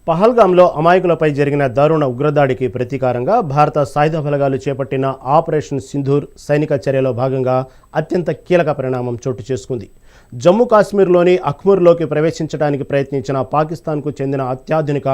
పహల్గాంలో అమాయకులపై జరిగిన దారుణ ఉగ్రదాడికి ప్రతీకారంగా భారత సాయుధ బలగాలు చేపట్టిన ఆపరేషన్ సింధూర్ సైనిక చర్యలో భాగంగా అత్యంత కీలక పరిణామం చోటు చేసుకుంది. జమ్మూ కాశ్మీర్లోని అఖ్మూర్లోకి ప్రవేశించడానికి ప్రయత్నించిన పాకిస్తాన్కు చెందిన అత్యాధునిక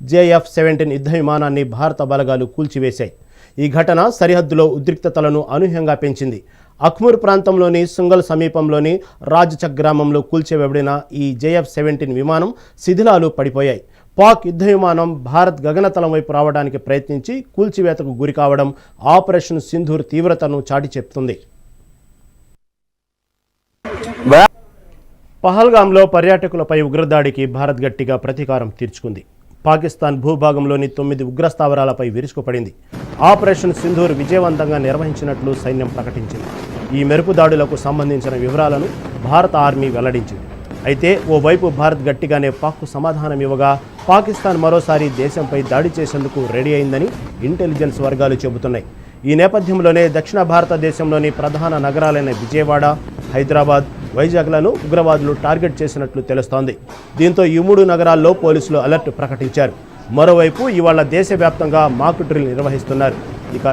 JF-17 యుద్ధ విమానాన్ని భారత బలగాలు కూల్చివేశాయి. ఈ ఘటన సరిహద్దులో ఉద్రిక్తతలను అనూహ్యంగా పెంచింది. అఖ్మూర్ ప్రాంతంలోని సుంగల్ సమీపంలోని రాజ్చక్ గ్రామంలో కూల్చివేయబడిన ఈ JF-17 విమానం శిథిలాలు పడిపోయాయి. పాక్ యుద్ధ విమానం భారత్ గగనతలం వైపు రావడానికి ప్రయత్నించి కూల్చివేతకు గురి కావడం ఆపరేషన్ సింధూర్ తీవ్రతను చాటి చెప్తుంది. పహల్గాంలో పర్యాటకులపై ఉగ్రదాడికి భారత్ గట్టిగా ప్రతీకారం తీర్చుకుంది. పాకిస్తాన్ భూభాగంలోని 9 ఉగ్రస్థావరాలపై విరుచుకుపడింది. ఆపరేషన్ సింధూర్ విజయవంతంగా నిర్వహించినట్లు సైన్యం ప్రకటించింది. ఈ మెరుపు దాడులకు సంబంధించిన వివరాలను భారత ఆర్మీ వెల్లడించింది. అయితే ఓవైపు భారత్ గట్టిగానే పాక్కు సమాధానం ఇవ్వగా, పాకిస్తాన్ మరోసారి దేశంపై దాడి చేసేందుకు రెడీ అయిందని ఇంటెలిజెన్స్ వర్గాలు చెబుతున్నాయి. ఈ నేపథ్యంలోనే దక్షిణ భారతదేశంలోని ప్రధాన నగరాలైన విజయవాడ, హైదరాబాద్, వైజాగ్లను ఉగ్రవాదులు టార్గెట్ చేసినట్లు తెలుస్తోంది. దీంతో ఈ 3 నగరాల్లో పోలీసులు అలర్ట్ ప్రకటించారు. మరోవైపు ఇవాళ దేశవ్యాప్తంగా మాక్ డ్రిల్ నిర్వహిస్తున్నారు. ఇక